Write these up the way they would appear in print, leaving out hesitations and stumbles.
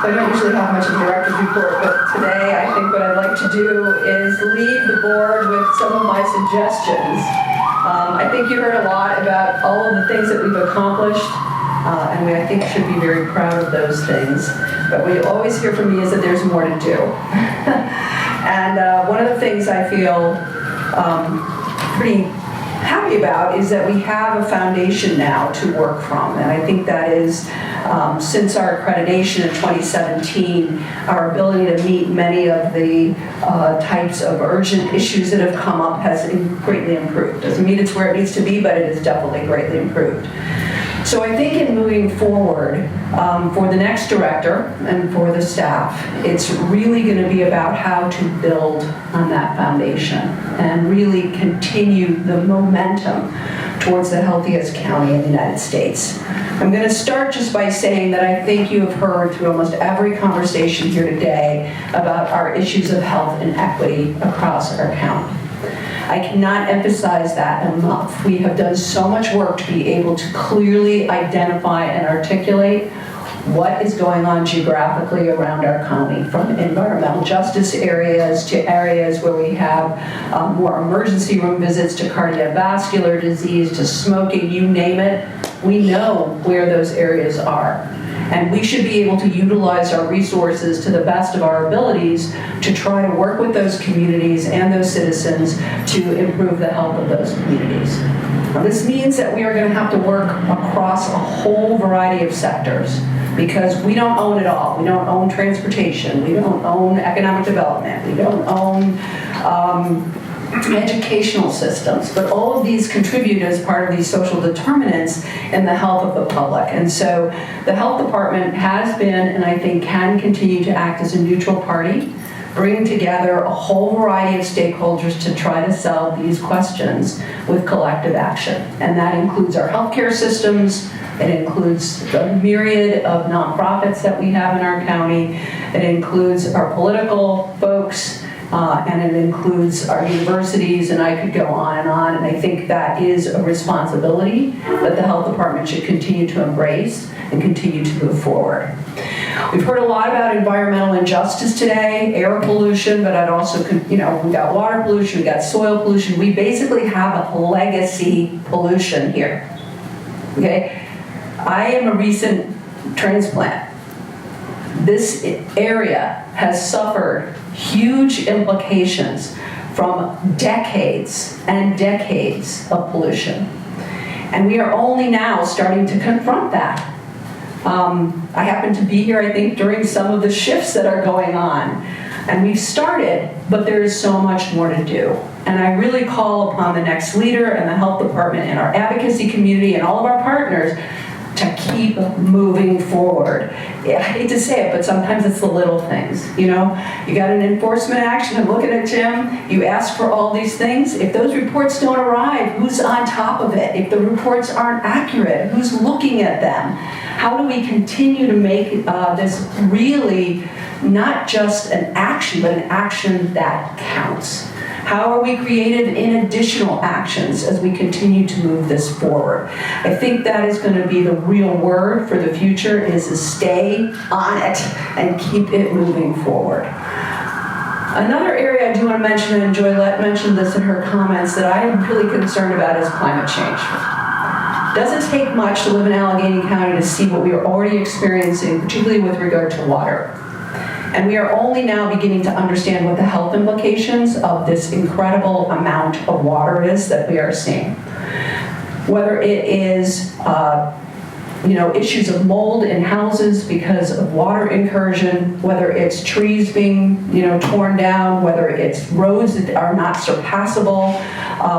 So I don't usually have much of a director's report, but today I think what I'd like to do is lead the board with some of my suggestions. I think you heard a lot about all of the things that we've accomplished, and I think should be very proud of those things. But what you always hear from me is that there's more to do. And one of the things I feel pretty happy about is that we have a foundation now to work from, and I think that is since our accreditation in 2017, our ability to meet many of the types of urgent issues that have come up has greatly improved. Doesn't mean it's where it needs to be, but it is definitely greatly improved. So I think in moving forward, for the next director and for the staff, it's really going to be about how to build on that foundation and really continue the momentum towards the healthiest county in the United States. I'm going to start just by saying that I think you have heard through almost every conversation here today about our issues of health and equity across our county. I cannot emphasize that enough. We have done so much work to be able to clearly identify and articulate what is going on geographically around our county, from environmental justice areas to areas where we have more emergency room visits, to cardiovascular disease, to smoking, you name it. We know where those areas are. And we should be able to utilize our resources to the best of our abilities to try to work with those communities and those citizens to improve the health of those communities. Now, this means that we are going to have to work across a whole variety of sectors, because we don't own it all. We don't own transportation. We don't own economic development. We don't own educational systems, but all of these contribute as part of these social determinants in the health of the public. And so the health department has been, and I think can continue to act as a neutral party, bring together a whole variety of stakeholders to try to solve these questions with collective action. And that includes our healthcare systems, it includes the myriad of nonprofits that we have in our county, it includes our political folks, and it includes our universities, and I could go on, and I think that is a responsibility that the health department should continue to embrace and continue to move forward. We've heard a lot about environmental injustice today, air pollution, but I'd also, we got water pollution, we got soil pollution. We basically have a legacy pollution here, okay? I am a recent transplant. This area has suffered huge implications from decades and decades of pollution. And we are only now starting to confront that. I happen to be here, I think, during some of the shifts that are going on. And we've started, but there is so much more to do. And I really call upon the next leader and the health department and our advocacy community and all of our partners to keep moving forward. I hate to say it, but sometimes it's the little things. You got an enforcement action. I'm looking at Jim. You ask for all these things. If those reports don't arrive, who's on top of it? If the reports aren't accurate, who's looking at them? How do we continue to make this really not just an action, but an action that counts? How are we creative in additional actions as we continue to move this forward? I think that is going to be the real word for the future, is to stay on it and keep it moving forward. Another area I do want to mention, and Joylette mentioned this in her comments, that I am really concerned about is climate change. It doesn't take much to live in Allegheny County to see what we are already experiencing, particularly with regard to water. And we are only now beginning to understand what the health implications of this incredible amount of water is that we are seeing. Whether it is issues of mold in houses because of water incursion, whether it's trees being torn down, whether it's roads that are not surpassable,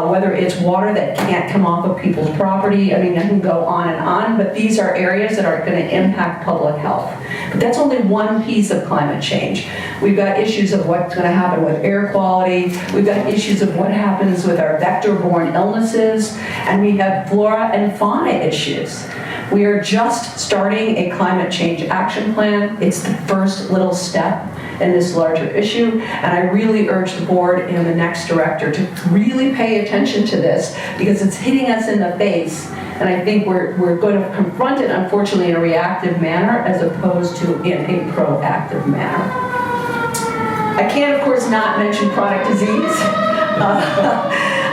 whether it's water that can't come off of people's property. I mean, I can go on, but these are areas that are going to impact public health. But that's only one piece of climate change. We've got issues of what's going to happen with air quality. We've got issues of what happens with our vector-borne illnesses, and we have flora and fauna issues. We are just starting a climate change action plan. It's the first little step in this larger issue, and I really urge the board and the next director to really pay attention to this, because it's hitting us in the face And I think we're going to confront it, unfortunately, in a reactive manner as opposed to in a proactive manner. I can't, of course, not mention chronic disease.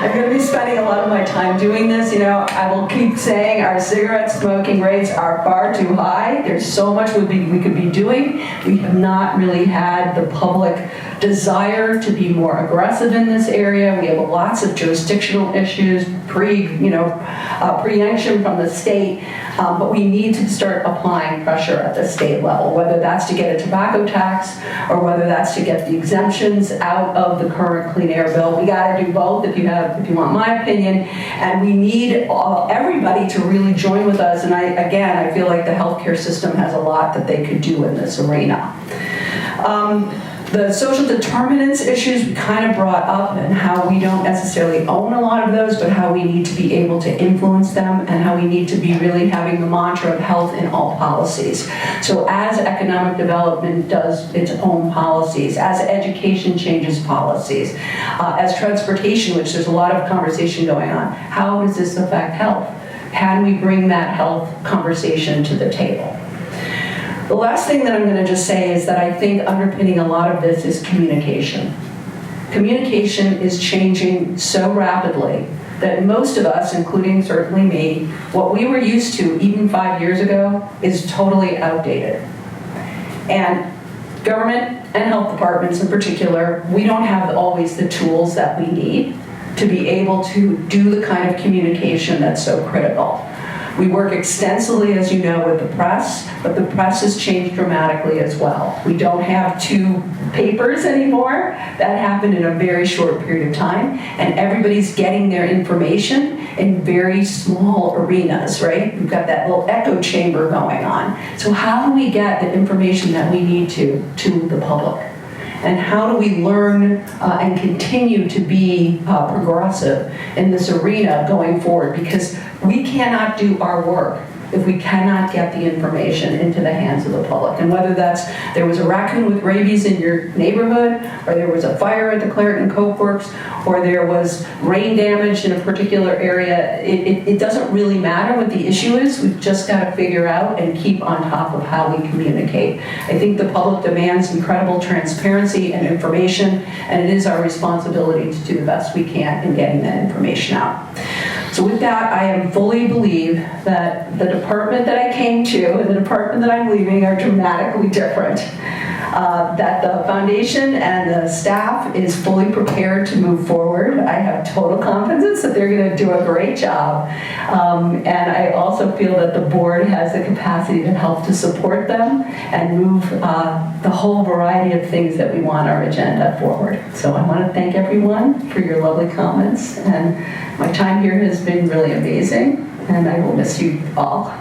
I'm going to be spending a lot of my time doing this. You know, I will keep saying our cigarette smoking rates are far too high. There's so much we could be doing. We have not really had the public desire to be more aggressive in this area. We have lots of jurisdictional issues, preemption from the state, but we need to start applying pressure at the state level, whether that's to get a tobacco tax or whether that's to get the exemptions out of the current clean air bill. We got to do both if you want my opinion, and we need everybody to really join with us. And I feel like the healthcare system has a lot that they could do in this arena. The social determinants issues we kind of brought up, and how we don't necessarily own a lot of those, but how we need to be able to influence them, and how we need to be really having the mantra of health in all policies. So as economic development does its own policies, as education changes policies, as transportation, which there's a lot of conversation going on, how does this affect health? Can we bring that health conversation to the table? The last thing that I'm going to just say is that I think underpinning a lot of this is communication. Communication is changing so rapidly that most of us, including certainly me, what we were used to even 5 years ago is totally outdated. And government and health departments in particular, we don't have always the tools that we need to be able to do the kind of communication that's so critical. We work extensively, as you know, with the press, but the press has changed dramatically as well. We don't have 2 papers anymore. That happened in a very short period of time, and everybody's getting their information in very small arenas, right? We've got that little echo chamber going on. So how do we get the information that we need to the public? And how do we learn and continue to be progressive in this arena going forward? Because we cannot do our work if we cannot get the information into the hands of the public. And whether that's there was a raccoon with rabies in your neighborhood, or there was a fire at the Clairton Coke Works, or there was rain damage in a particular area, it doesn't really matter what the issue is. We've just got to figure out and keep on top of how we communicate. I think the public demands incredible transparency and information, and it is our responsibility to do the best we can in getting that information out. So with that, I am fully believe that the department that I came to and the department that I'm leaving are dramatically different. That the foundation and the staff is fully prepared to move forward. I have total confidence that they're going to do a great job. And I also feel that the board has the capacity to help to support them and move the whole variety of things that we want our agenda forward. So I want to thank everyone for your lovely comments. And my time here has been really amazing, and I will miss you all.